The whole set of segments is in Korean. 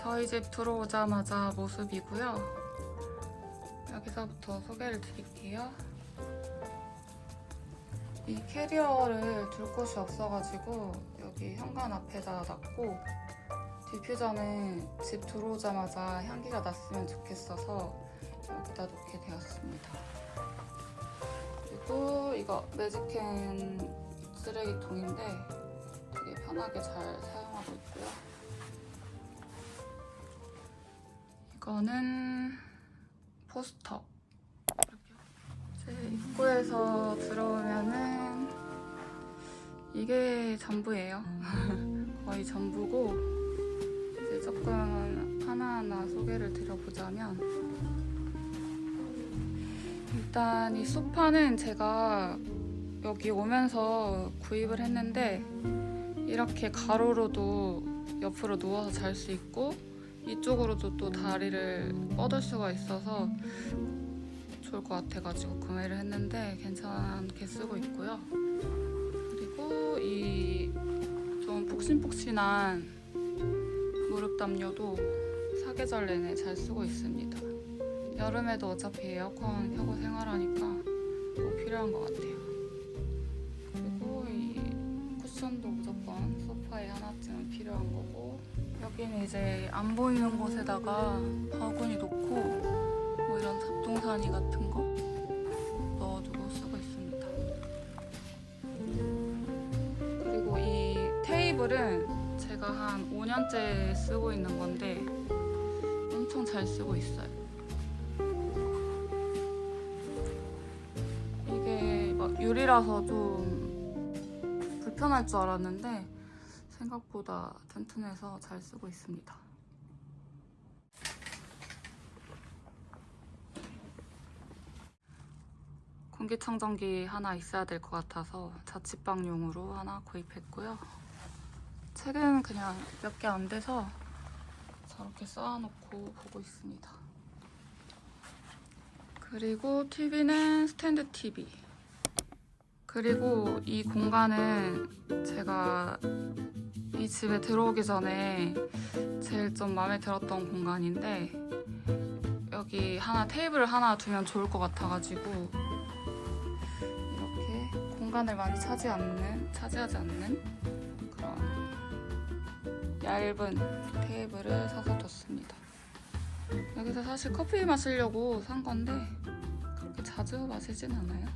저희 집 들어오자마자 모습이고요. 여기서부터 소개를 드릴게요. 이 캐리어를 둘 곳이 없어가지고 여기 현관 앞에다 놨고, 디퓨저는 집 들어오자마자 향기가 났으면 좋겠어서 여기다 놓게 되었습니다. 그리고 이거 매직캔 쓰레기통인데 되게 편하게 잘 사용하고 있고요. 이거는 포스터. 이제 입구에서 들어오면은 이게 전부예요. 거의 전부고, 이제 조금 하나하나 소개를 드려보자면, 일단 이 소파는 제가 여기 오면서 구입을 했는데 이렇게 가로로도 옆으로 누워서 잘 수 있고 이쪽으로도 또 다리를 뻗을 수가 있어서 좋을 것 같아가지고 구매를 했는데 괜찮게 쓰고 있고요. 그리고 이 좀 폭신폭신한 무릎 담요도 사계절 내내 잘 쓰고 있습니다. 여름에도 어차피 에어컨 켜고 생활하니까 꼭 필요한 것 같아요. 그리고 이 쿠션도 무조건 소파에 하나쯤은 필요한 거고, 여기는 이제 안 보이는 곳에다가 바구니 놓고 뭐 이런 잡동사니 같은 거 넣어두고 쓰고 있습니다. 그리고 이 테이블은 제가 한 5년째 쓰고 있는 건데 엄청 잘 쓰고 있어요. 이게 막 유리라서 좀 불편할 줄 알았는데 생각보다 튼튼해서 잘 쓰고 있습니다. 공기청정기 하나 있어야 될 것 같아서 자취방용으로 하나 구입했고요. 책은 그냥 몇 개 안 돼서 저렇게 쌓아놓고 보고 있습니다. 그리고 TV는 스탠드 TV. 그리고 이 공간은 제가 이 집에 들어오기 전에 제일 좀 마음에 들었던 공간인데, 여기 테이블을 하나 두면 좋을 것 같아가지고 이렇게 공간을 많이 차지하지 않는 그런 얇은 테이블을 사서 뒀습니다. 여기서 사실 커피 마시려고 산 건데 그렇게 자주 마시진 않아요.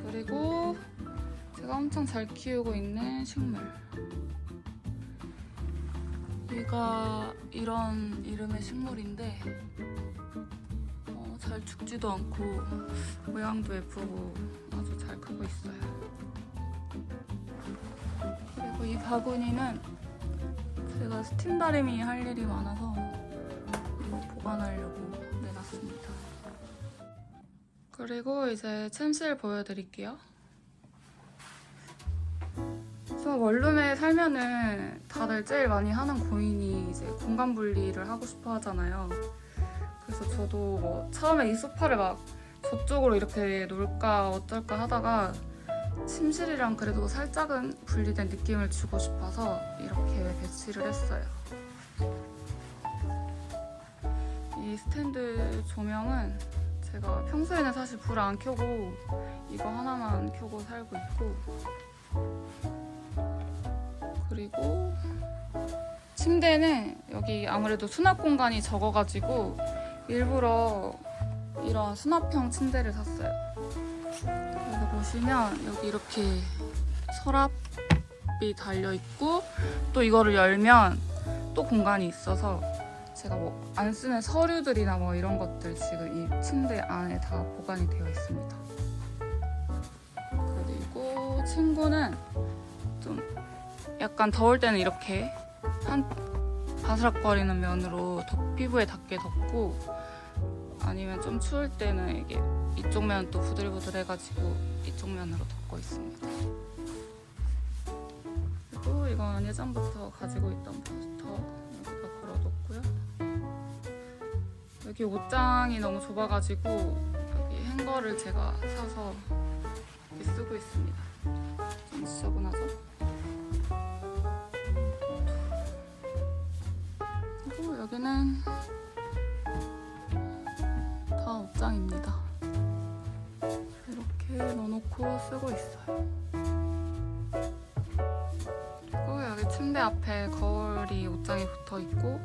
그리고 제가 엄청 잘 키우고 있는 식물. 얘가 이런 이름의 식물인데 잘 죽지도 않고 모양도 예쁘고 아주 잘 크고 있어요. 그리고 이 바구니는 제가 스팀 다리미 할 일이 많아서 보관하려고 내놨습니다. 그리고 이제 침실 보여드릴게요. 저 원룸에 살면은 다들 제일 많이 하는 고민이 이제 공간 분리를 하고 싶어 하잖아요. 그래서 저도 뭐 처음에 이 소파를 막 저쪽으로 이렇게 놓을까 어쩔까 하다가 침실이랑 그래도 살짝은 분리된 느낌을 주고 싶어서 이렇게 배치를 했어요. 이 스탠드 조명은 제가 평소에는 사실 불 안 켜고 이거 하나만 켜고 살고 있고, 그리고 침대는 여기 아무래도 수납 공간이 적어가지고 일부러 이런 수납형 침대를 샀어요. 여기 보시면 여기 이렇게 서랍이 달려있고, 또 이거를 열면 또 공간이 있어서 제가 뭐 안 쓰는 서류들이나 뭐 이런 것들 지금 이 침대 안에 다 보관이 되어 있습니다. 그리고 침구는 좀 약간 더울 때는 이렇게 바스락거리는 면으로 피부에 닿게 덮고, 아니면 좀 추울 때는 이게 이쪽 면 또 부들부들해가지고 이쪽 면으로 덮고 있습니다. 그리고 이건 예전부터 가지고 있던 포스터 여기다 걸어뒀고요. 여기 옷장이 너무 좁아가지고 여기 행거를 제가 사서 이렇게 쓰고 있습니다. 좀 지저분하죠? 여기는 다 옷장입니다. 이렇게 넣어놓고 쓰고 있어요. 그리고 여기 침대 앞에 거울이 옷장에 붙어 있고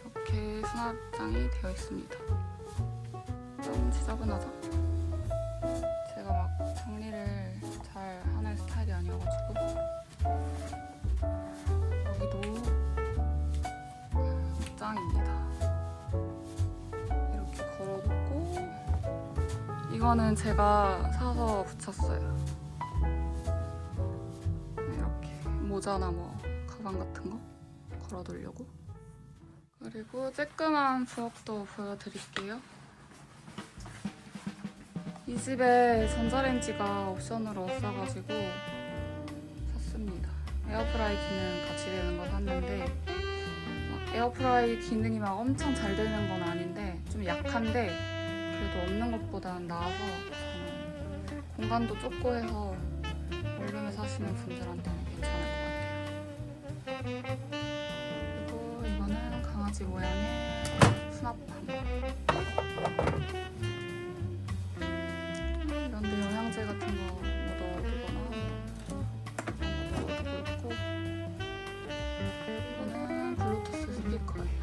이렇게 수납장이 되어 있습니다. 좀 지저분하죠? 제가 막 정리를 잘 하는 스타일이 아니어가지고. 여기도 옷장입니다. 이렇게 걸어놓고 이거는 제가 사서 붙였어요. 이렇게 모자나 뭐 가방 같은 거 걸어두려고. 그리고 쬐끄만 부엌도 보여드릴게요. 이 집에 전자레인지가 옵션으로 없어가지고 샀습니다. 에어프라이 기능 같이 되는 거 샀는데 에어프라이 기능이 막 엄청 잘 되는 건 아닌데 좀 약한데 그래도 없는 것보다는 나아서 저는 공간도 좁고 해서 원룸에 사시는 분들한테는 괜찮을 것 같아요. 그리고 이거는 강아지 모양의 수납함. 이런데 영양제 같은 거 넣어두거나 넣어두고 있고 이거는 블루투스 스피커예요.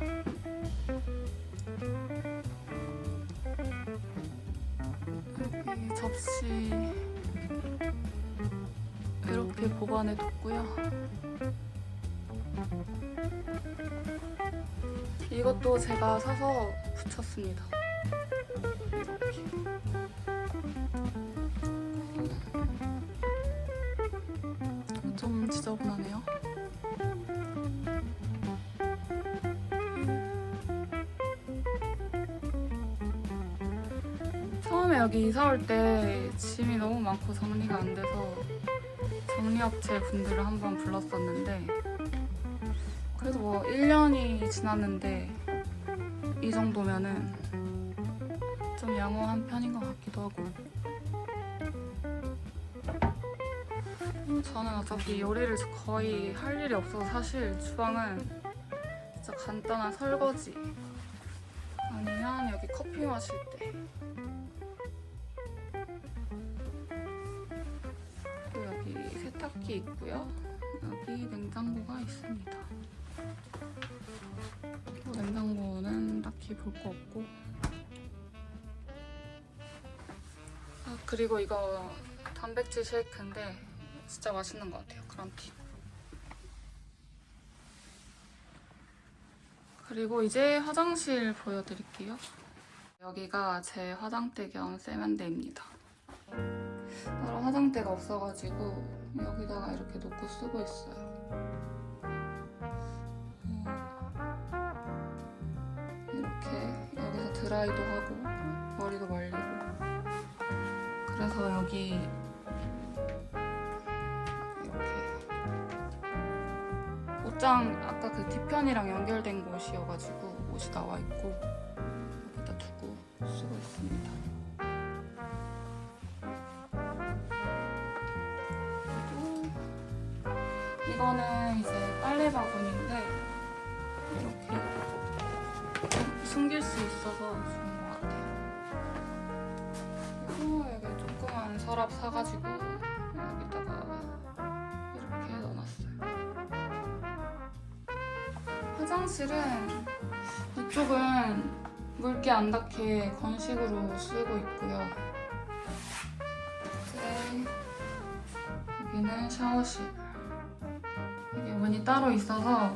여기 접시 이렇게 보관해뒀고요. 이것도 제가 사서 붙였습니다. 이렇게. 좀 지저분하네요. 처음에 여기 이사 올 때 짐이 너무 많고 정리가 안 돼서 정리업체 분들을 한번 불렀었는데 그래도 뭐 1년이 지났는데 이 정도면은 좀 양호한 편인 것 같기도 하고. 저는 어차피 요리를 거의 할 일이 없어서 사실 주방은 진짜 간단한 설거지 아니면 여기 커피 마실 때 그리고 여기 세탁기 있고요. 여기 냉장고가 있습니다. 냉장고는 딱히 볼 거 없고. 아, 그리고 이거 단백질 쉐이크인데 진짜 맛있는 것 같아요. 그란티. 그리고 이제 화장실 보여드릴게요. 여기가 제 화장대 겸 세면대입니다. 따로 화장대가 없어가지고 여기다가 이렇게 놓고 쓰고 있어요. 이렇게 여기서 드라이도 하고 머리도 말리고. 그래서 여기 이렇게 옷장 아까 그 뒤편이랑 연결된 곳이어가지고 옷이 나와 있고 여기다 두고 쓰고 있습니다. 그리고 이거는 이제 빨래 바구니인데 이렇게 숨길 수 있어서 좋은 것 같아요. 그리고 여기 조그만 서랍 사가지고 여기다가 이렇게 넣어놨어요. 화장실은 이쪽은 물기 안 닿게 건식으로 쓰고 있고요. 이제 여기는 샤워실. 이게 문이 따로 있어서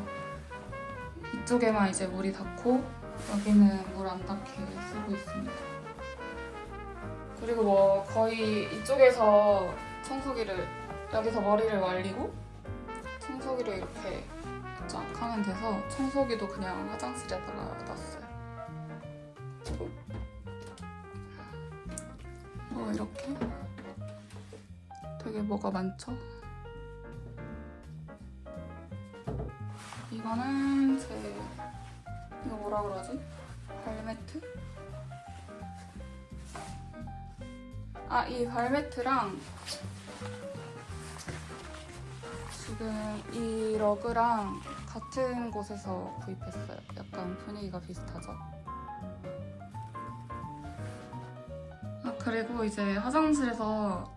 이쪽에만 이제 물이 닿고 여기는 물 안 닿게 쓰고 있습니다. 그리고 뭐 거의 이쪽에서 청소기를 여기서 머리를 말리고 청소기로 이렇게 쫙 하면 돼서 청소기도 그냥 화장실에다가 놨어요. 이렇게 되게 뭐가 많죠? 이거는 이거 뭐라 그러지? 발매트? 이 발매트랑 지금 이 러그랑 같은 곳에서 구입했어요. 약간 분위기가 비슷하죠? 그리고 이제 화장실에서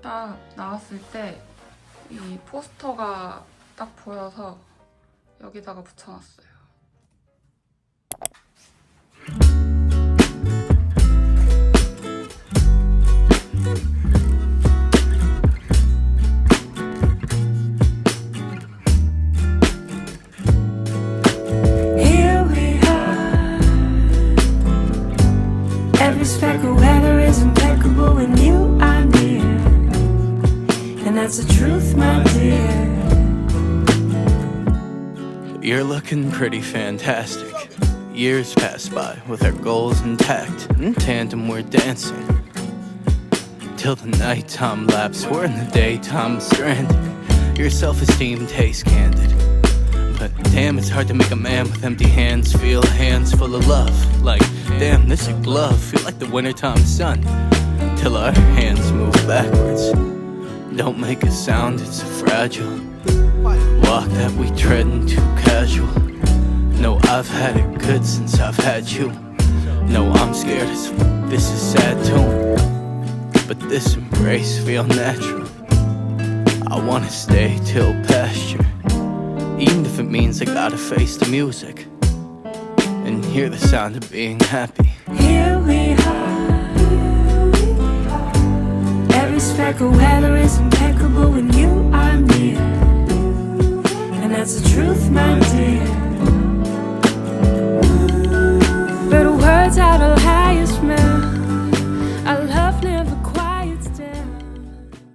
딱 나왔을 때 이 포스터가 딱 보여서 여기다가 붙여놨어요. Speck of weather is impeccable when you are near, and that's the truth, my dear. You're looking pretty fantastic. Years pass by with our goals intact. In tandem we're dancing till the nighttime lapse. We're in the daytime stranded. Your self-esteem tastes candid, but damn, it's hard to make a man with empty hands feel hands full of love. Like, damn, this a glove. Feel like the wintertime sun till our hands move backwards. Don't make a sound, it's so fragile. Walk that we treading too casual. No, I've had it good since I've had you. No, I'm scared as this is sad too, but this embrace feel natural. I wanna stay till pasture, even if it means I gotta face the music and hear the sound of being happy. Here we are. Every speck of weather is impeccable when you are near, and that's the truth, my dear.